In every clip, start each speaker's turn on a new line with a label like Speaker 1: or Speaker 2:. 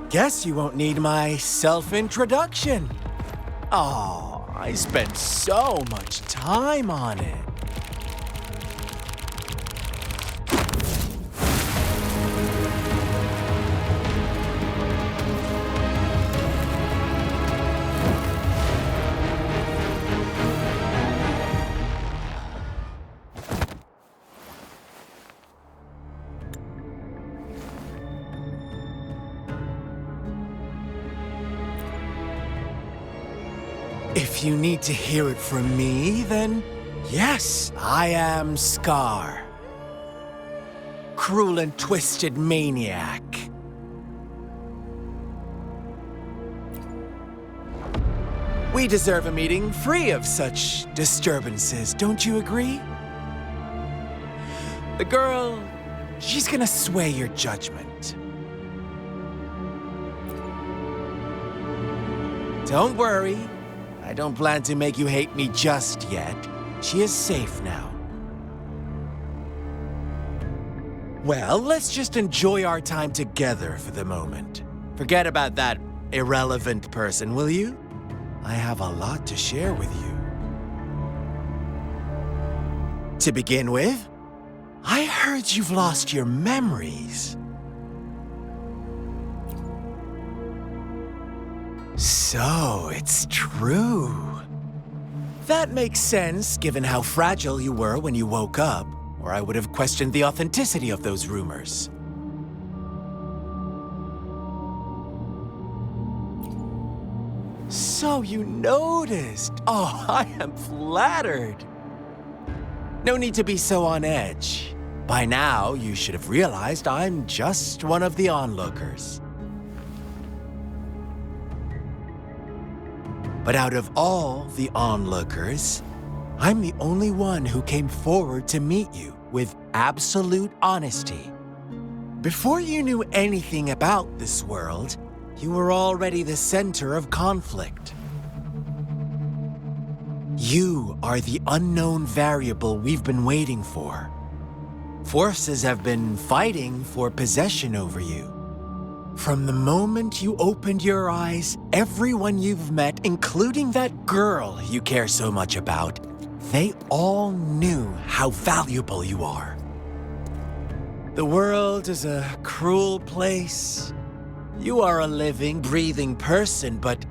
Speaker 1: Guess you won't need my self-introduction. Oh, I spent so much time on it. If you need to hear it from me, then yes, I am Scar. Cruel and twisted maniac. We deserve a meeting free of such disturbances, don't you agree? The girl, she's gonna sway your judgment. Don't worry. I don't plan to make you hate me just yet. She is safe now. Well, let's just enjoy our time together for the moment. Forget about that irrelevant person, will you? I have a lot to share with you. To begin with, I heard you've lost your memories. So, it's true. That makes sense, given how fragile you were when you woke up, or I would have questioned the authenticity of those rumors. So you noticed. Oh, I am flattered. No need to be so on edge. By now, you should have realized I'm just one of the onlookers. But out of all the onlookers, I'm the only one who came forward to meet you with absolute honesty. Before you knew anything about this world, you were already the center of conflict. You are the unknown variable we've been waiting for. Forces have been fighting for possession over you. From the moment you opened your eyes, everyone you've met, including that girl you care so much about, they all knew how valuable you are. The world is a cruel place. You are a living, breathing person, but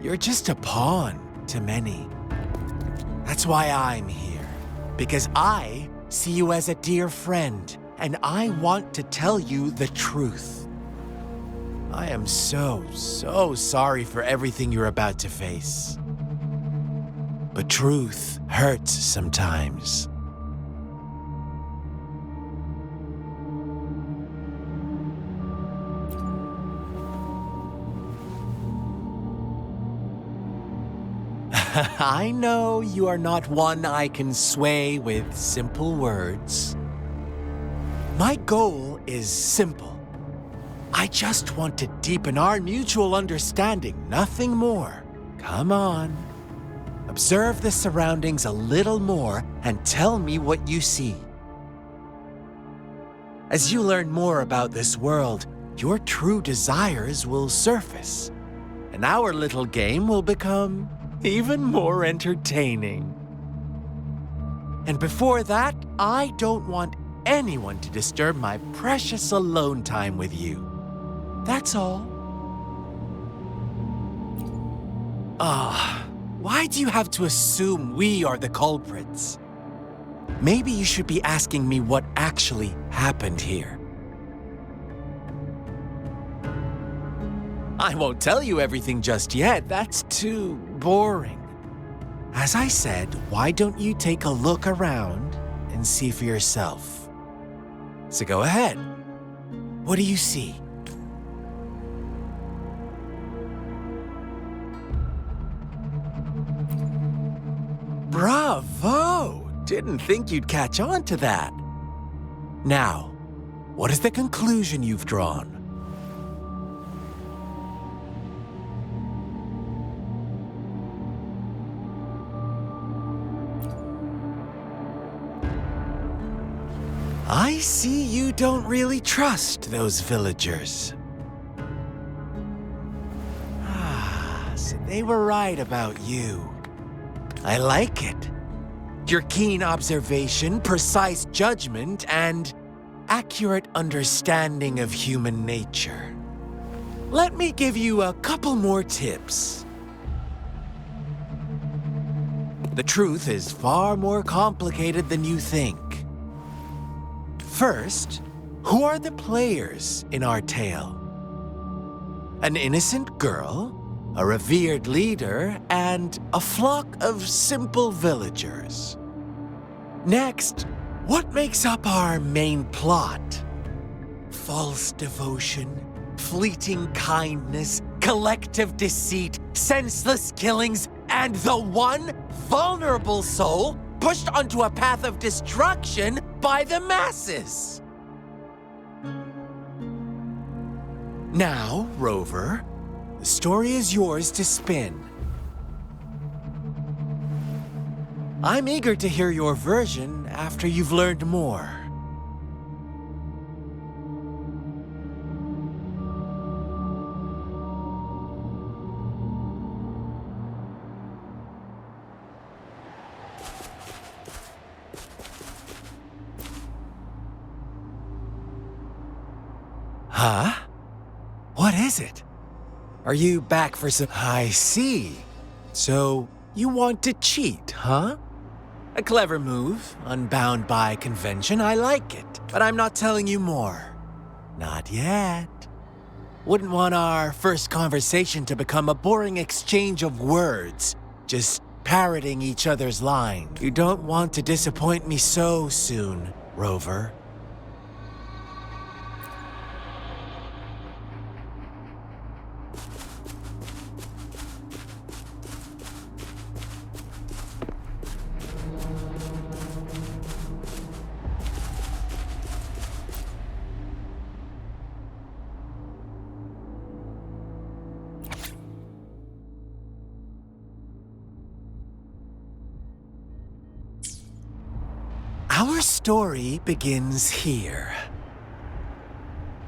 Speaker 1: you're just a pawn to many. That's why I'm here, because I see you as a dear friend, and I want to tell you the truth. I am so sorry for everything you're about to face. But truth hurts sometimes. I know you are not one I can sway with simple words. My goal is simple. I just want to deepen our mutual understanding, nothing more. Come on. Observe the surroundings a little more and tell me what you see. As you learn more about this world, your true desires will surface, and our little game will become even more entertaining. And before that, I don't want anyone to disturb my precious alone time with you. That's all. Why do you have to assume we are the culprits? Maybe you should be asking me what actually happened here. I won't tell you everything just yet. That's too boring. As I said, why don't you take a look around and see for yourself? So go ahead. What do you see? Bravo! Didn't think you'd catch on to that. Now, what is the conclusion you've drawn? I see you don't really trust those villagers. So they were right about you. I like it. Your keen observation, precise judgment, and accurate understanding of human nature. Let me give you a couple more tips. The truth is far more complicated than you think. First, who are the players in our tale? An innocent girl, a revered leader, and a flock of simple villagers. Next, what makes up our main plot? False devotion, fleeting kindness, collective deceit, senseless killings, and the one vulnerable soul pushed onto a path of destruction by the masses. Now, Rover, the story is yours to spin. I'm eager to hear your version after you've learned more. Huh? What is it? Are you back for some— I see. So, you want to cheat, huh? A clever move, unbound by convention, I like it. But I'm not telling you more. Not yet. Wouldn't want our first conversation to become a boring exchange of words, just parroting each other's line. You don't want to disappoint me so soon, Rover. Our story begins here.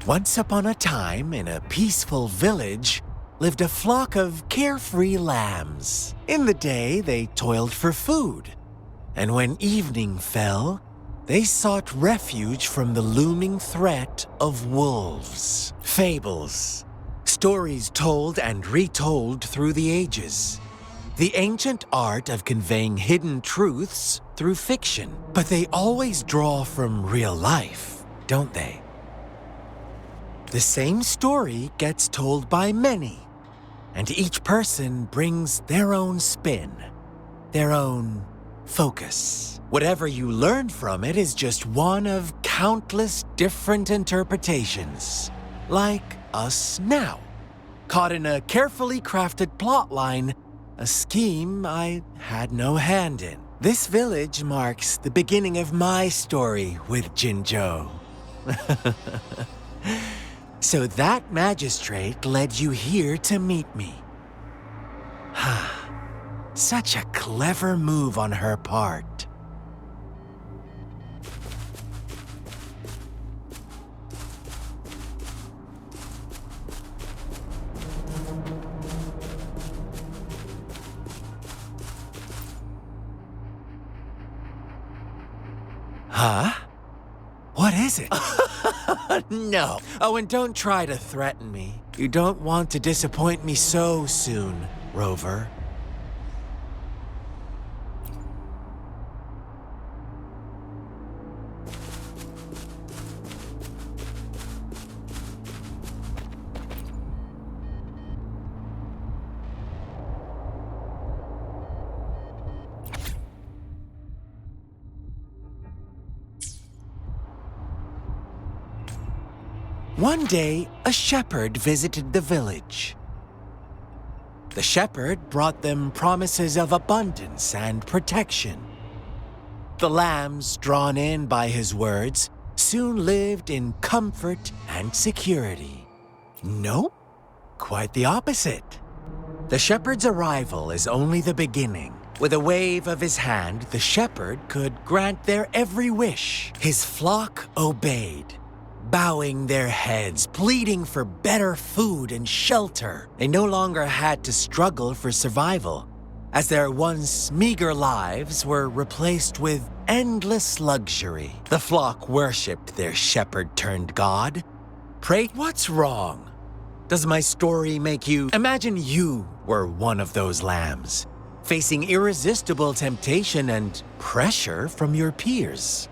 Speaker 1: Once upon a time, in a peaceful village, lived a flock of carefree lambs. In the day, they toiled for food, and when evening fell, they sought refuge from the looming threat of wolves. Fables, stories told and retold through the ages. The ancient art of conveying hidden truths through fiction. But they always draw from real life, don't they? The same story gets told by many, and each person brings their own spin, their own focus. Whatever you learn from it is just one of countless different interpretations. Like us now, caught in a carefully crafted plotline, a scheme I had no hand in. This village marks the beginning of my story with Jinzhou. So that magistrate led you here to meet me. Such a clever move on her part. Huh? What is it? No. Oh, and don't try to threaten me. You don't want to disappoint me so soon, Rover. One day, a shepherd visited the village. The shepherd brought them promises of abundance and protection. The lambs, drawn in by his words, soon lived in comfort and security. Nope, quite the opposite. The shepherd's arrival is only the beginning. With a wave of his hand, the shepherd could grant their every wish. His flock obeyed, bowing their heads, pleading for better food and shelter. They no longer had to struggle for survival, as their once meager lives were replaced with endless luxury. The flock worshipped their shepherd-turned-god. Pray, what's wrong? Does my story make you... Imagine you were one of those lambs, facing irresistible temptation and pressure from your peers.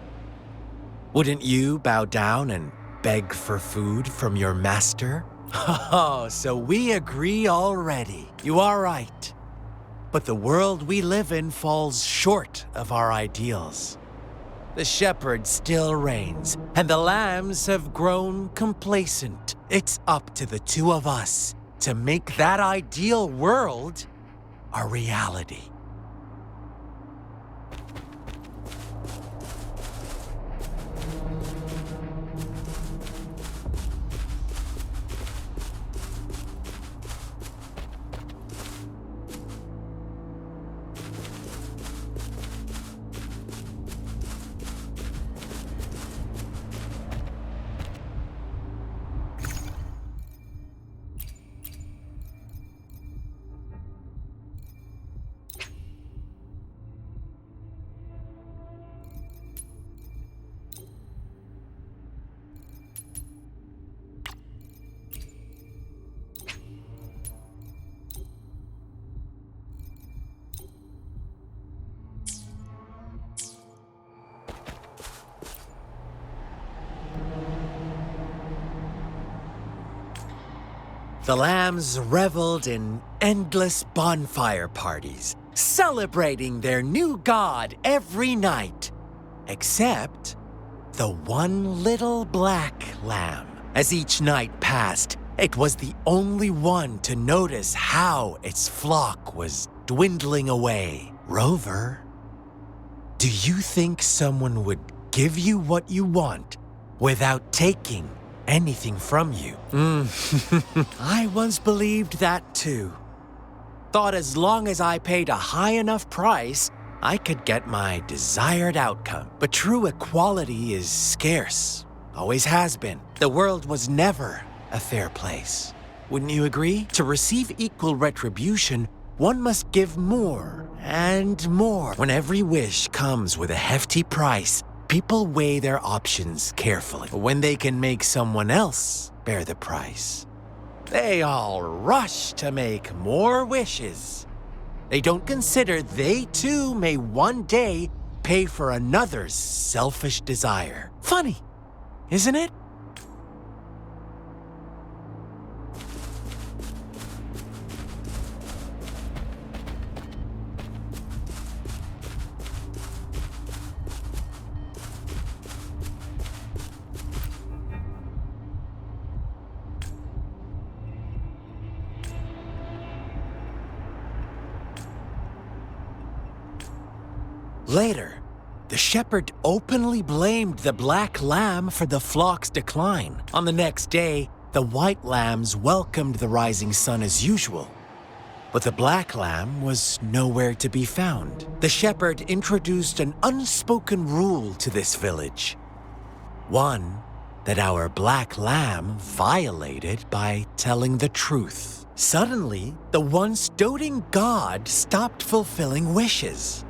Speaker 1: Wouldn't you bow down and beg for food from your master? Oh, so we agree already. You are right. But the world we live in falls short of our ideals. The shepherd still reigns, and the lambs have grown complacent. It's up to the two of us to make that ideal world a reality. The lambs reveled in endless bonfire parties, celebrating their new god every night, except the one little black lamb. As each night passed, it was the only one to notice how its flock was dwindling away. Rover, do you think someone would give you what you want without taking anything from you? I once believed that too. Thought as long as I paid a high enough price, I could get my desired outcome. But true equality is scarce. Always has been. The world was never a fair place. Wouldn't you agree? To receive equal retribution, one must give more and more. When every wish comes with a hefty price, people weigh their options carefully. When they can make someone else bear the price, they all rush to make more wishes. They don't consider they too may one day pay for another's selfish desire. Funny, isn't it? Later, the shepherd openly blamed the black lamb for the flock's decline. On the next day, the white lambs welcomed the rising sun as usual. But the black lamb was nowhere to be found. The shepherd introduced an unspoken rule to this village. One that our black lamb violated by telling the truth. Suddenly, the once doting god stopped fulfilling wishes,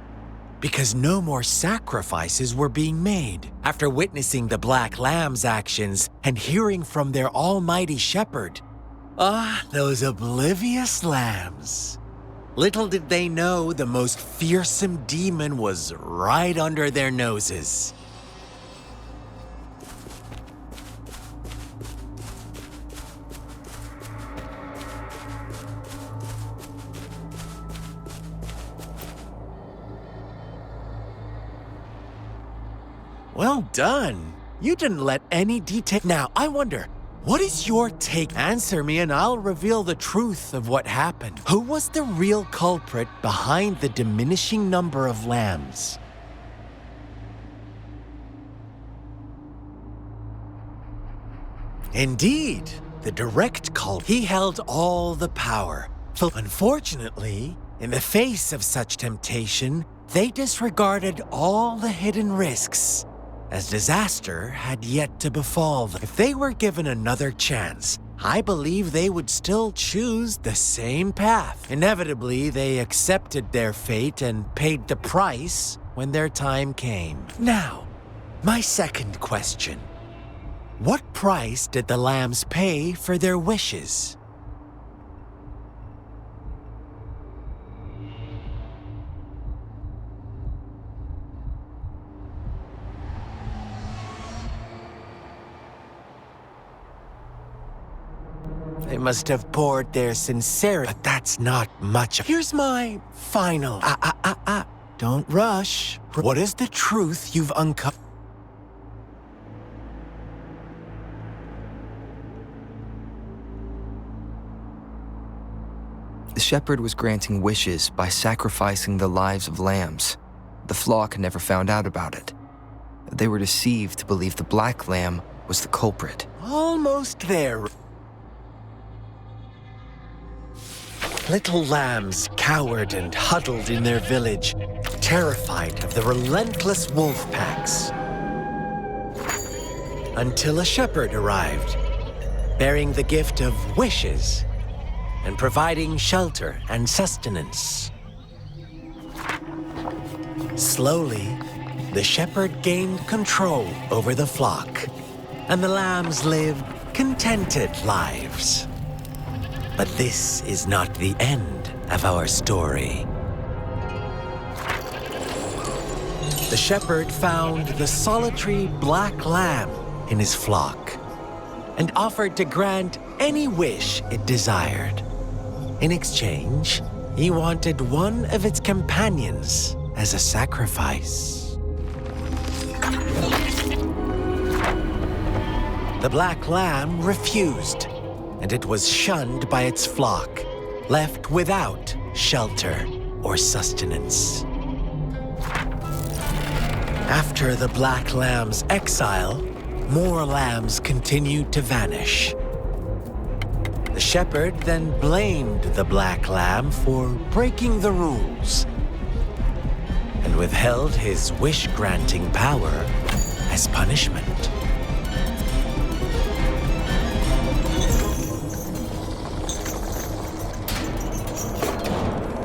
Speaker 1: because no more sacrifices were being made. After witnessing the black lamb's actions and hearing from their almighty shepherd, those oblivious lambs. Little did they know the most fearsome demon was right under their noses. Well done. You didn't let any detail... Now, I wonder, what is your take? Answer me and I'll reveal the truth of what happened. Who was the real culprit behind the diminishing number of lambs? Indeed, the direct culprit. He held all the power. Unfortunately, In the face of such temptation, they disregarded all the hidden risks, as disaster had yet to befall them. If they were given another chance, I believe they would still choose the same path. Inevitably, they accepted their fate and paid the price when their time came. Now, my second question. What price did the lambs pay for their wishes? They must have poured their sincerity, but that's not much. Here's my final. Don't rush. What is the truth you've uncovered?
Speaker 2: The shepherd was granting wishes by sacrificing the lives of lambs. The flock never found out about it. They were deceived to believe the black lamb was the culprit.
Speaker 1: Almost there. Little lambs cowered and huddled in their village, terrified of the relentless wolf packs. Until a shepherd arrived, bearing the gift of wishes and providing shelter and sustenance. Slowly, the shepherd gained control over the flock, and the lambs lived contented lives. But this is not the end of our story. The shepherd found the solitary black lamb in his flock and offered to grant any wish it desired. In exchange, he wanted one of its companions as a sacrifice. The black lamb refused, and it was shunned by its flock, left without shelter or sustenance. After the black lamb's exile, more lambs continued to vanish. The shepherd then blamed the black lamb for breaking the rules and withheld his wish-granting power as punishment.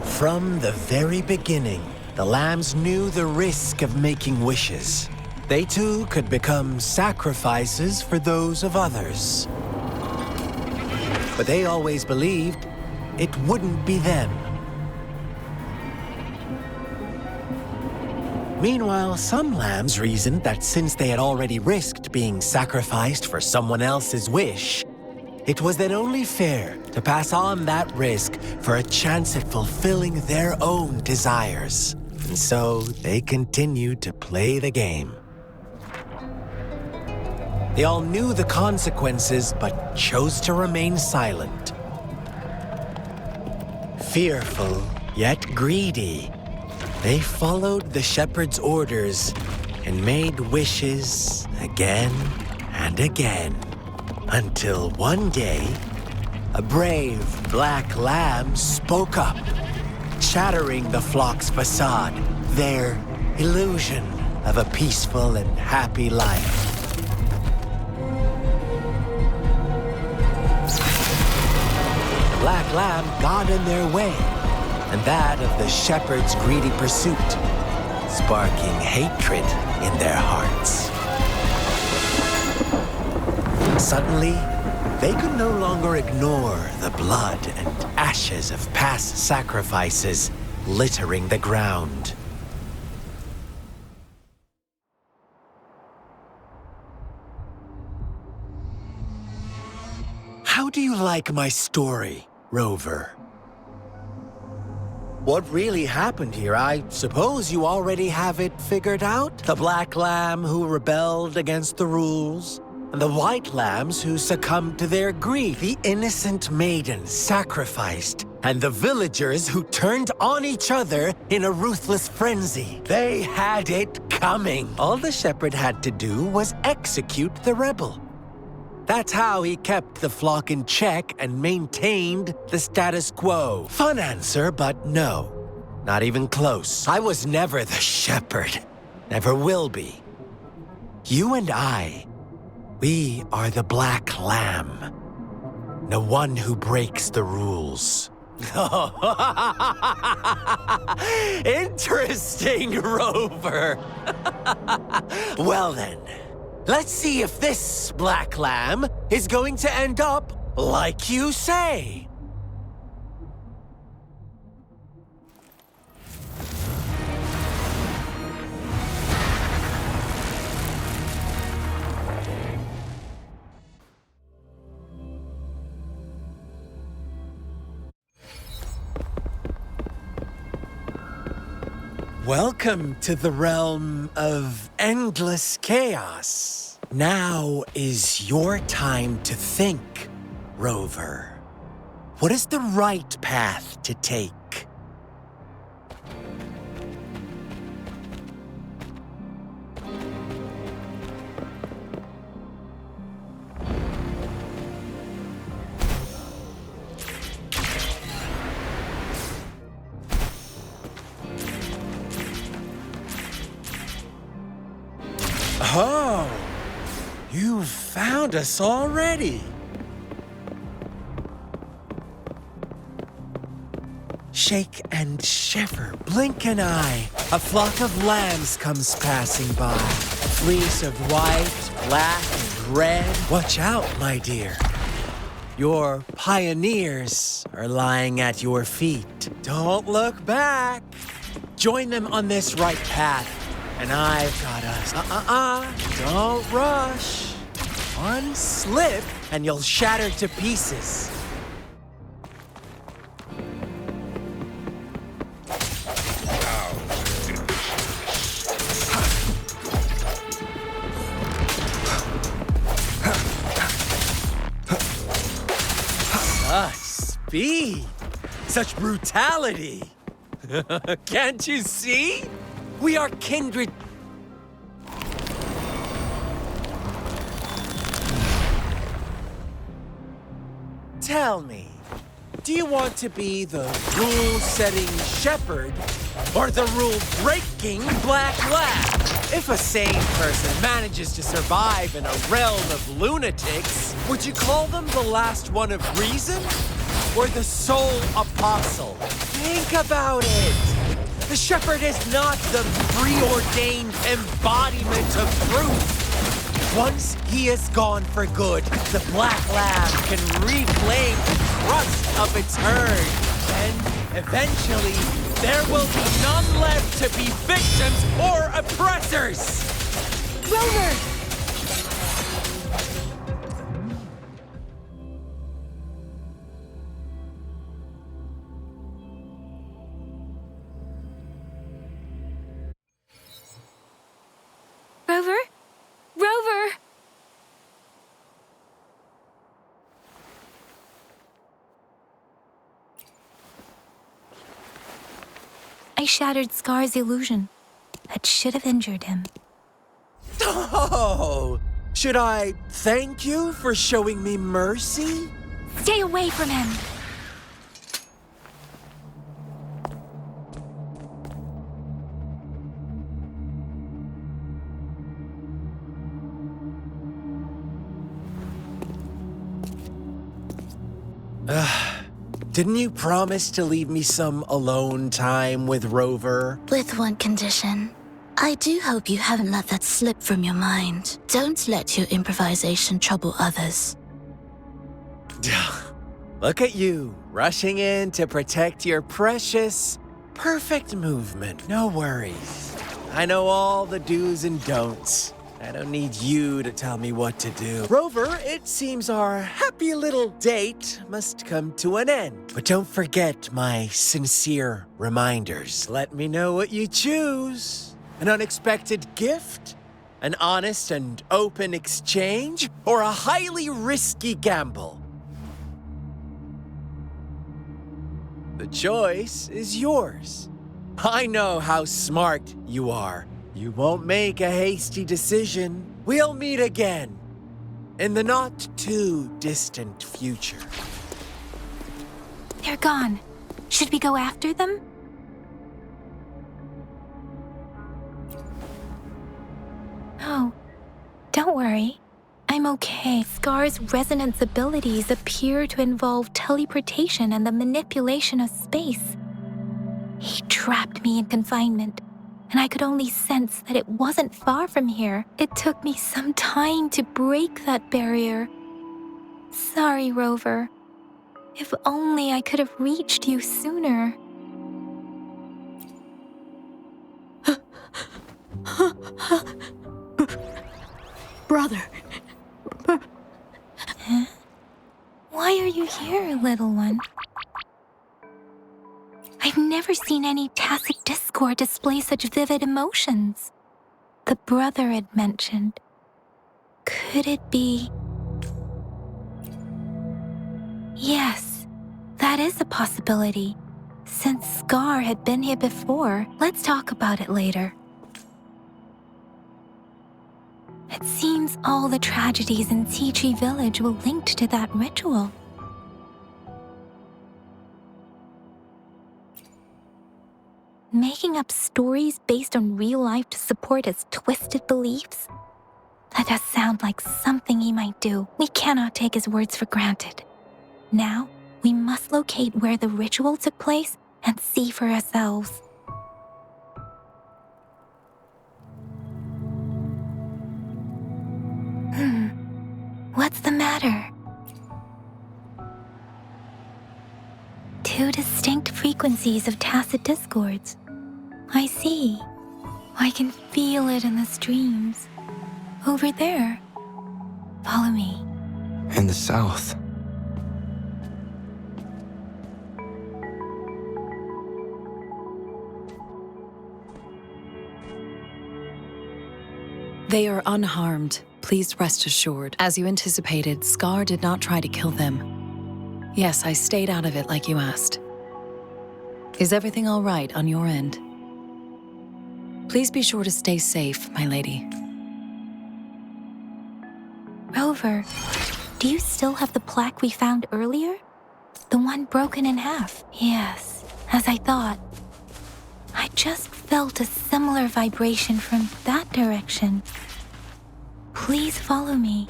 Speaker 1: From the very beginning, the lambs knew the risk of making wishes. They too could become sacrifices for those of others. But they always believed it wouldn't be them. Meanwhile, some lambs reasoned that since they had already risked being sacrificed for someone else's wish, it was then only fair to pass on that risk for a chance at fulfilling their own desires. And so they continued to play the game. They all knew the consequences, but chose to remain silent. Fearful, yet greedy, they followed the shepherd's orders and made wishes again and again. Until one day, a brave black lamb spoke up, shattering the flock's facade, their illusion of a peaceful and happy life. The black lamb got in their way, and that of the shepherd's greedy pursuit, sparking hatred in their hearts. Suddenly, they could no longer ignore the blood and ashes of past sacrifices littering the ground. How do you like my story, Rover? What really happened here? I suppose you already have it figured out? The black lamb who rebelled against the rules, and the white lambs who succumbed to their greed, the innocent maiden sacrificed, and the villagers who turned on each other in a ruthless frenzy. They had it coming. All the shepherd had to do was execute the rebel. That's how he kept the flock in check and maintained the status quo. Fun answer, but no. Not even close. I was never the shepherd. Never will be. You and I, we are the black lamb. The one who breaks the rules. Interesting, Rover. Well then, let's see if this black lamb is going to end up like you say. Welcome to the realm of endless chaos. Now is your time to think, Rover. What is the right path to take? Oh, you found us already. Shake and shiver, blink an eye. A flock of lambs comes passing by. Fleece of white, black, and red. Watch out, my dear. Your pioneers are lying at your feet. Don't look back. Join them on this right path. And I've got us. Don't rush. One slip, and you'll shatter to pieces. Such speed. Such brutality. Can't you see? We are kindred. Tell me, do you want to be the rule-setting shepherd or the rule-breaking black lamb? If a sane person manages to survive in a realm of lunatics, would you call them the last one of reason or the sole apostle? Think about it. The shepherd is not the preordained embodiment of truth. Once he is gone for good, the black lamb can reclaim the trust of its herd. And eventually, there will be none left to be victims or oppressors.
Speaker 3: Rover! Rover? Rover! I shattered Scar's illusion. That should have injured him.
Speaker 1: Oh! Should I thank you for showing me mercy?
Speaker 3: Stay away from him!
Speaker 1: Didn't you promise to leave me some alone time with Rover?
Speaker 4: With one condition. I do hope you haven't let that slip from your mind. Don't let your improvisation trouble others.
Speaker 1: Look at you, rushing in to protect your precious, perfect movement. No worries. I know all the do's and don'ts. I don't need you to tell me what to do. Rover, it seems our happy little date must come to an end. But don't forget my sincere reminders. Let me know what you choose. An unexpected gift? An honest and open exchange? Or a highly risky gamble? The choice is yours. I know how smart you are. You won't make a hasty decision. We'll meet again. in the not-too-distant future.
Speaker 3: They're gone. Should we go after them? Oh, don't worry. I'm okay. Scar's resonance abilities appear to involve teleportation and the manipulation of space. He trapped me in confinement, and I could only sense that it wasn't far from here. It took me some time to break that barrier. Sorry, Rover. If only I could have reached you sooner.
Speaker 4: Brother.
Speaker 3: Huh? Why are you here, little one? I've never seen any tacit discord display such vivid emotions. The brother had mentioned. Could it be? Yes, that is a possibility. Since Scar had been here before, let's talk about it later. It seems all the tragedies in Tea Tree Village were linked to that ritual. Making up stories based on real life to support his twisted beliefs? That does sound like something he might do. We cannot take his words for granted. Now, we must locate where the ritual took place and see for ourselves. What's the matter? Two distinct frequencies of tacit discords. I see. I can feel it in the streams. Over there. Follow me.
Speaker 2: In the south.
Speaker 5: They are unharmed. Please rest assured. As you anticipated, Scar did not try to kill them. Yes, I stayed out of it like you asked. Is everything all right on your end? Please be sure to stay safe, my lady.
Speaker 3: Rover, do you still have the plaque we found earlier? The one broken in half? Yes, as I thought. I just felt a similar vibration from that direction. Please follow me.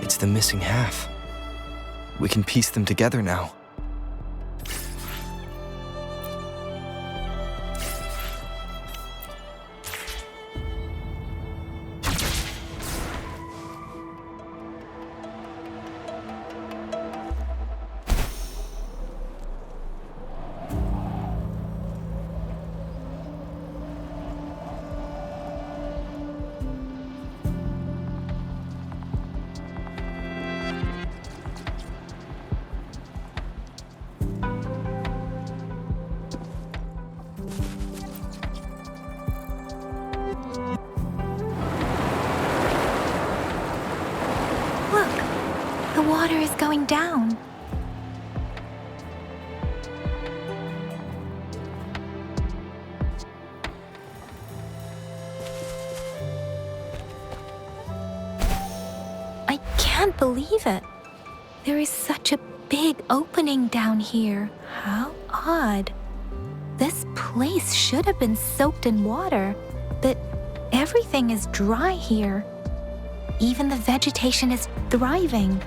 Speaker 2: It's the missing half. We can piece them together now.
Speaker 3: The water is going down. I can't believe it. There is such a big opening down here. How odd. This place should have been soaked in water, but everything is dry here. Even the vegetation is thriving.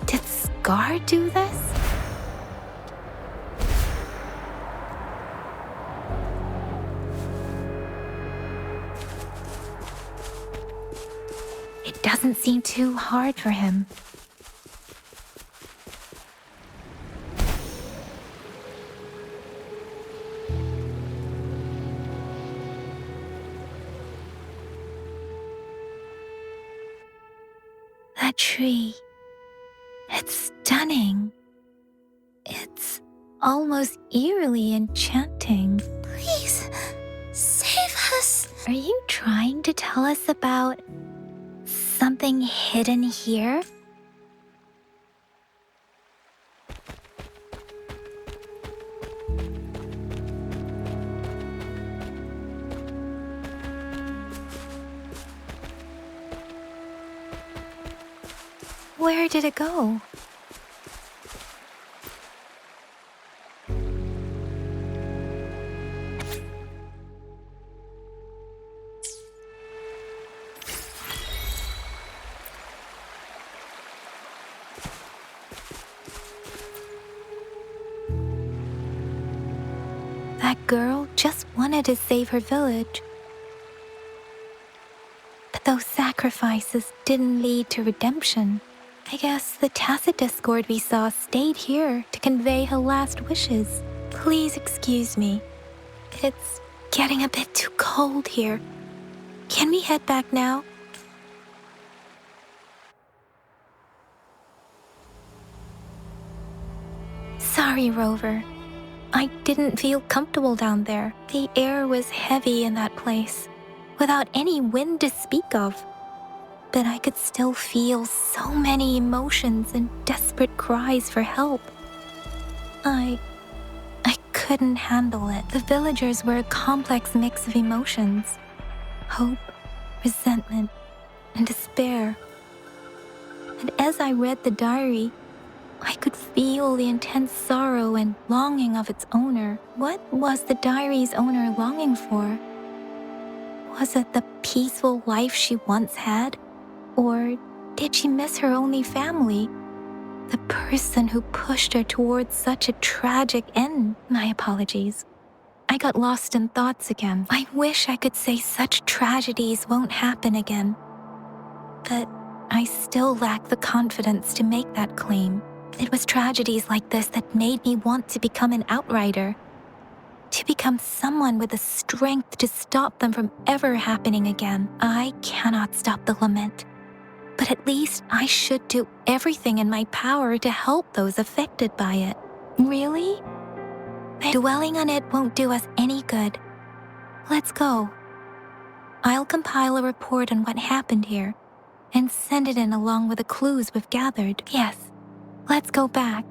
Speaker 3: Did Scar do this? It doesn't seem too hard for him. That tree. It's stunning. It's almost eerily enchanting.
Speaker 4: Please, save us.
Speaker 3: Are you trying to tell us about something hidden here? Where did it go? That girl just wanted to save her village. But those sacrifices didn't lead to redemption. I guess the tacit discord we saw stayed here to convey her last wishes. Please excuse me. It's getting a bit too cold here. Can we head back now? Sorry, Rover. I didn't feel comfortable down there. The air was heavy in that place, without any wind to speak of. But I could still feel so many emotions and desperate cries for help. I couldn't handle it. The villagers were a complex mix of emotions: hope, resentment, and despair. And as I read the diary, I could feel the intense sorrow and longing of its owner. What was the diary's owner longing for? Was it the peaceful life she once had? Or did she miss her only family? The person who pushed her towards such a tragic end? My apologies. I got lost in thoughts again. I wish I could say such tragedies won't happen again. But I still lack the confidence to make that claim. It was tragedies like this that made me want to become an outrider. To become someone with the strength to stop them from ever happening again. I cannot stop the lament, but at least I should do everything in my power to help those affected by it. Really? Dwelling on it won't do us any good. Let's go. I'll compile a report on what happened here and send it in along with the clues we've gathered. Yes, let's go back.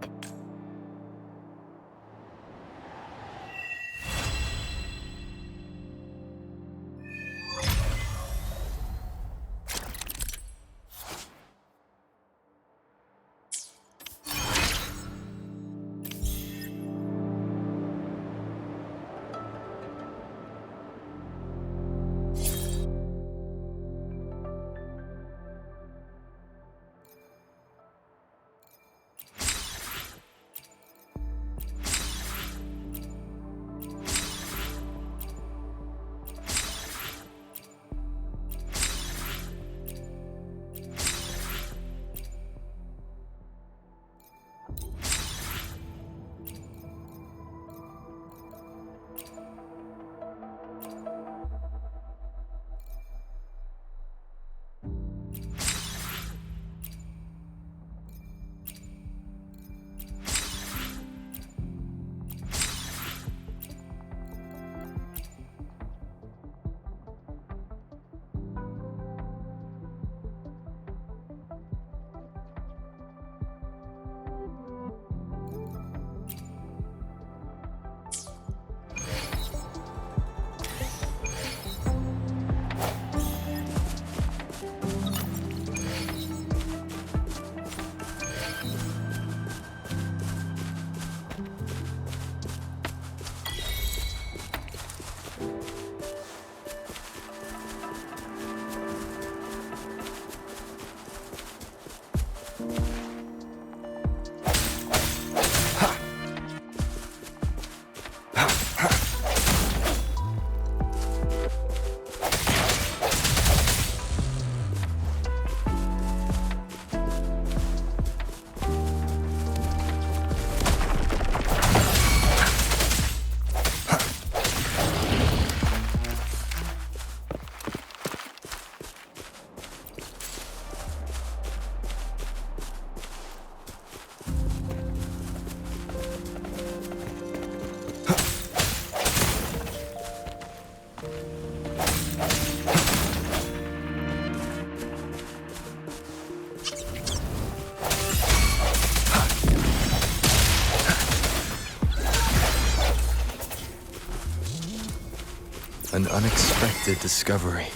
Speaker 2: An unexpected discovery.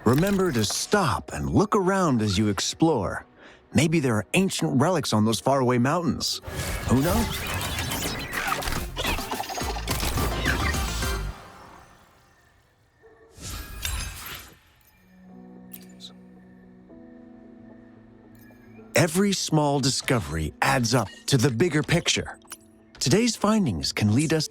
Speaker 6: Remember to stop and look around as you explore. Maybe there are ancient relics on those faraway mountains. Who knows? Every small discovery adds up to the bigger picture. Today's findings can lead us.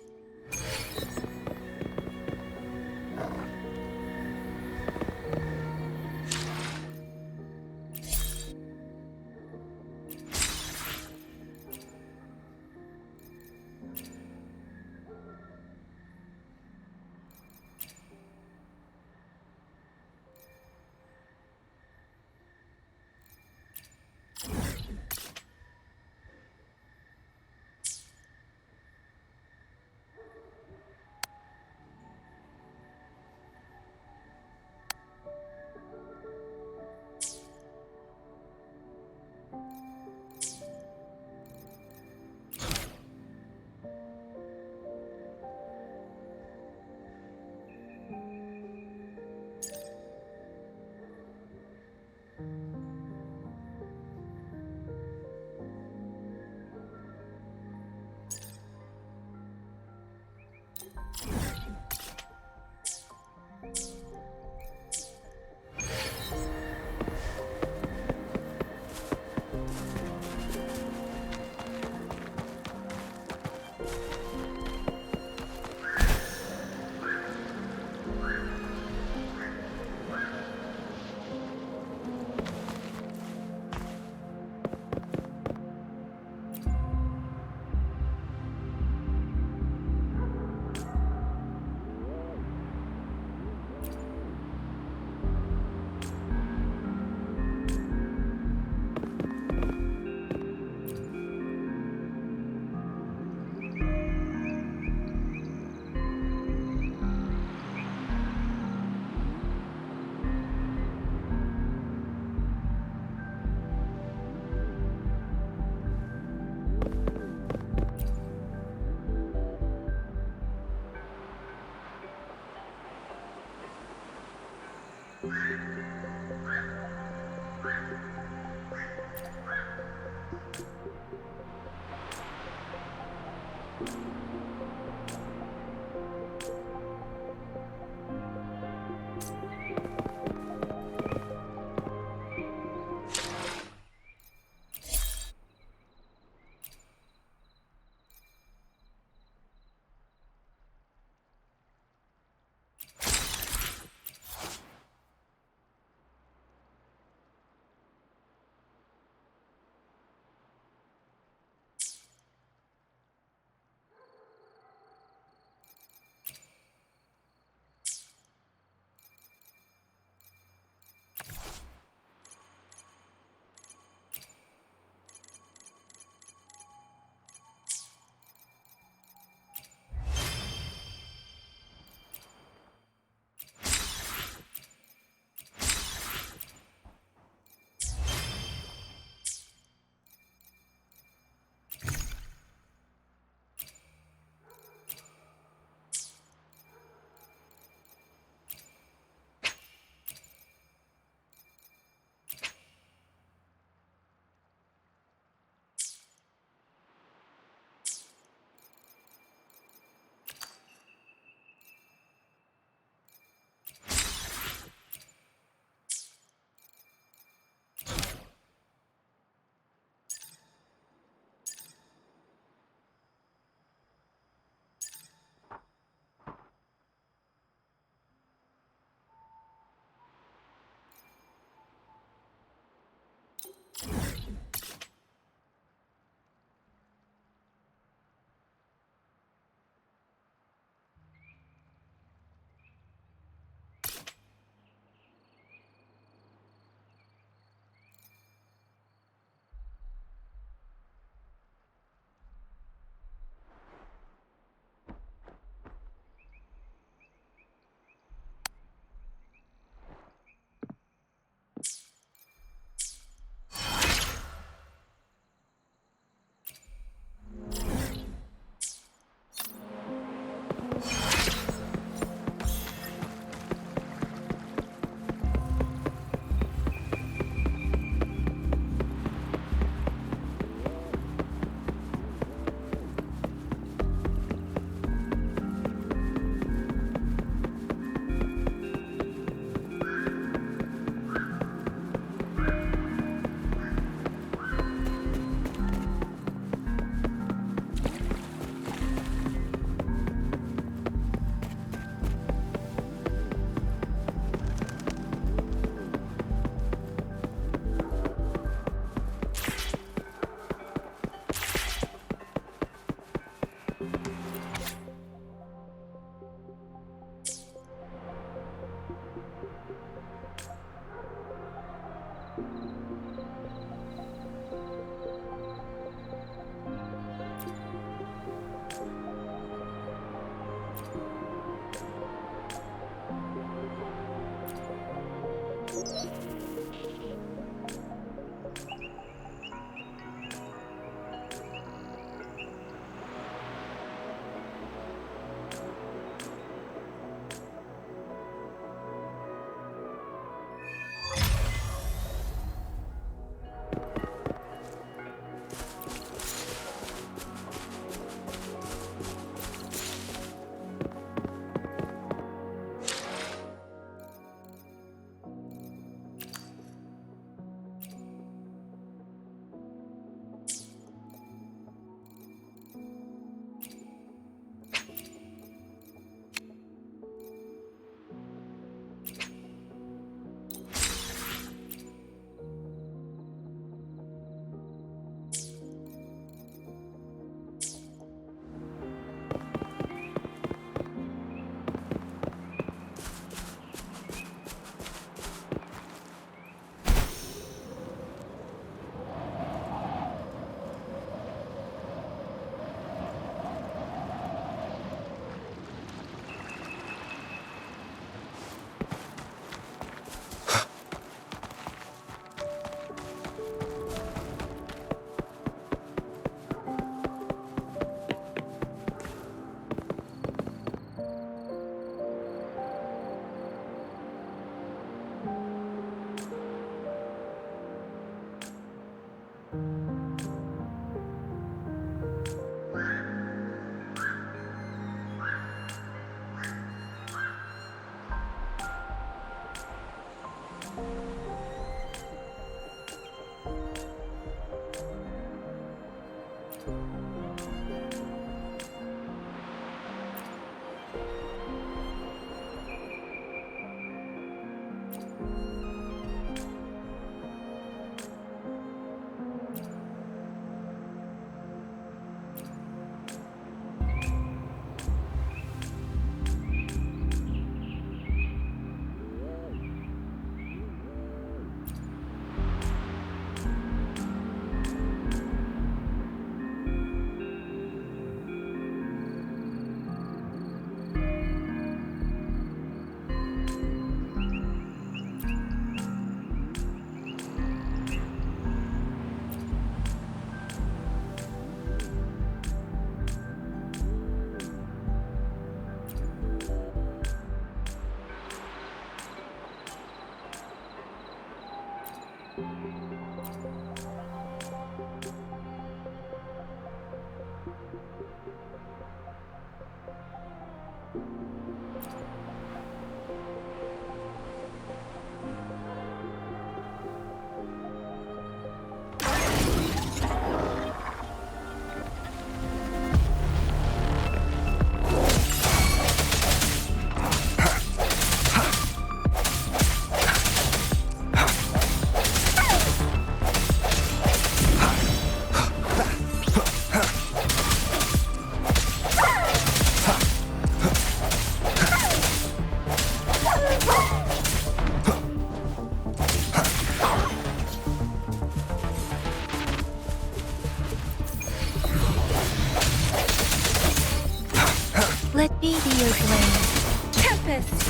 Speaker 3: Let me be your blade. Tempest!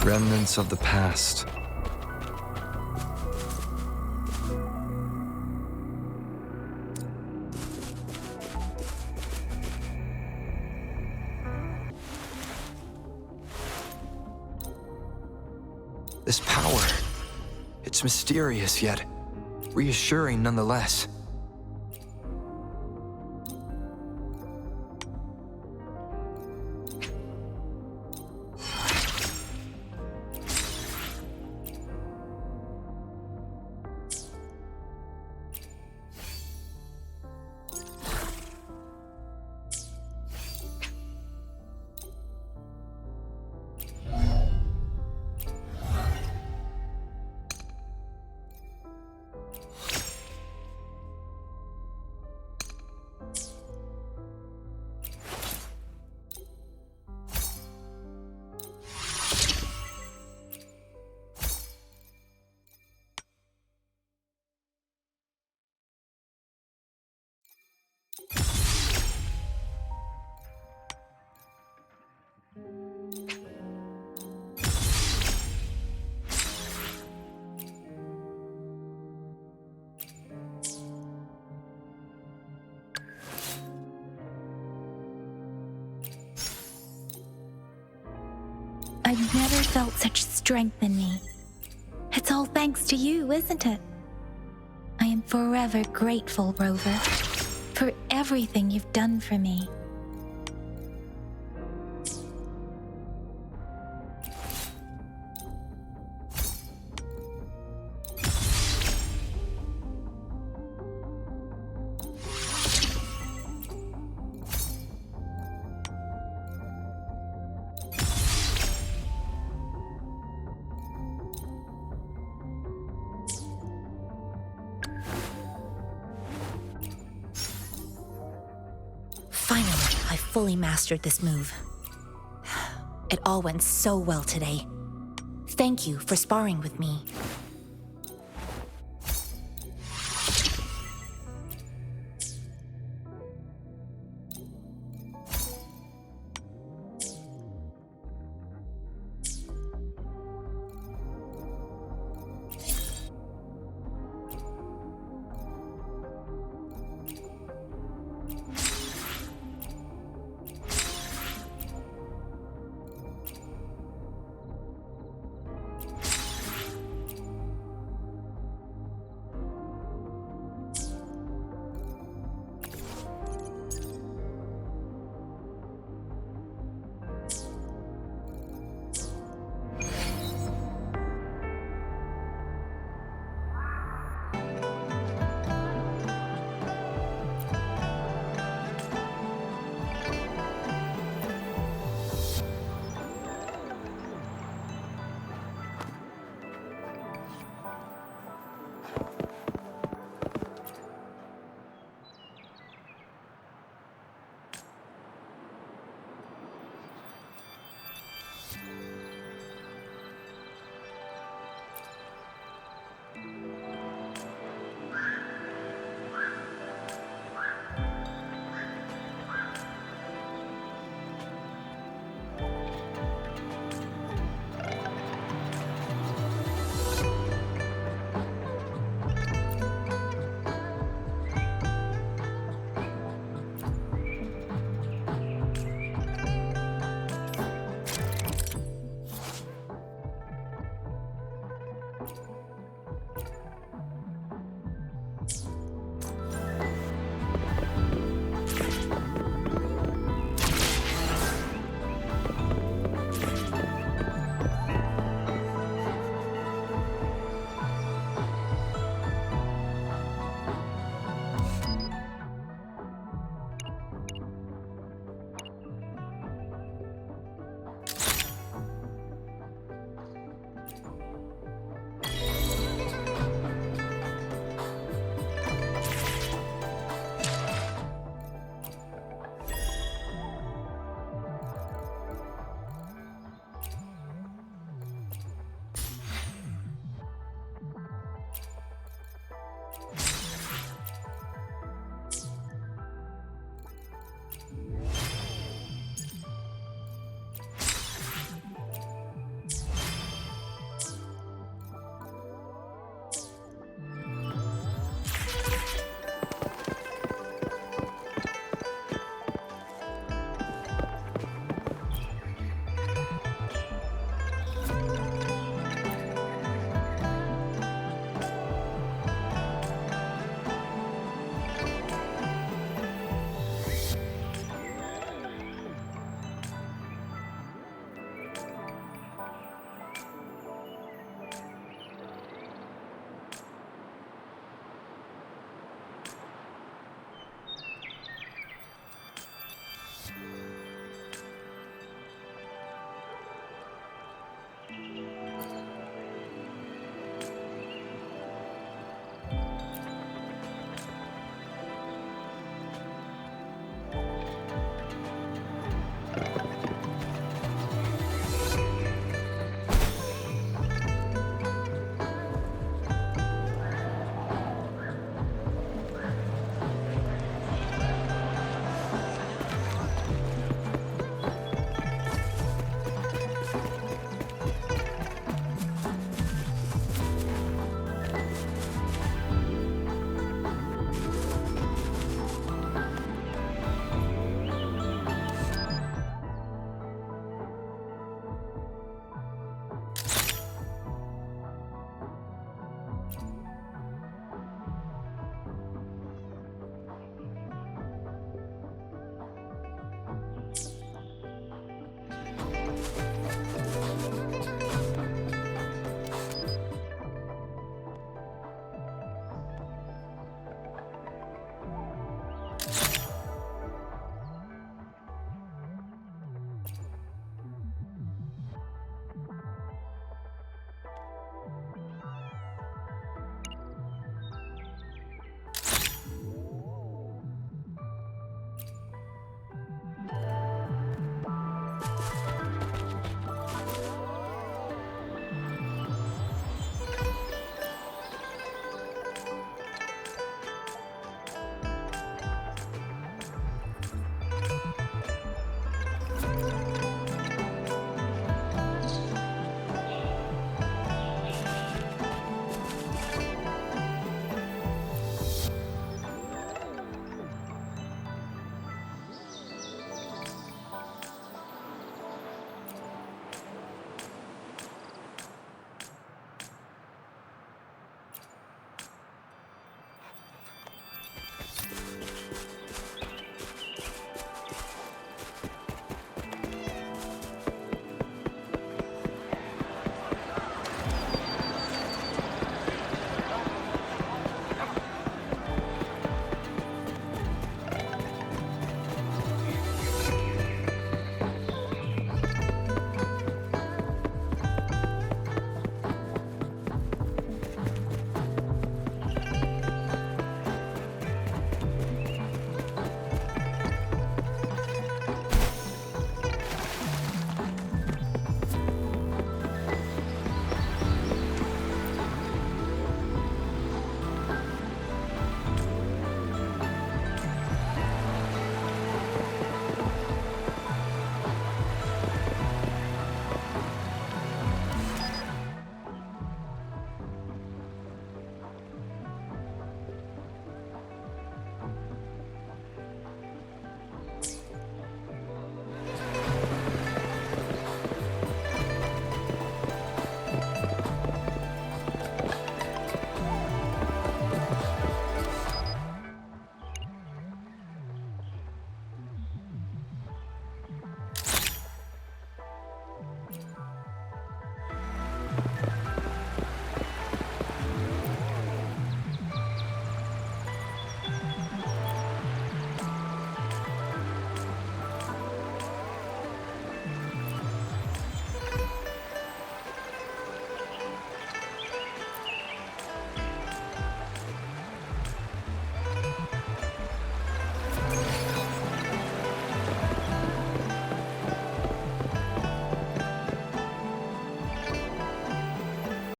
Speaker 2: Remnants of the past. This power, it's mysterious yet reassuring nonetheless.
Speaker 3: I've never felt such strength in me. It's all thanks to you, isn't it? I am forever grateful, Rover, for everything you've done for me.
Speaker 7: Finally, I fully mastered this move. It all went so well today. Thank you for sparring with me.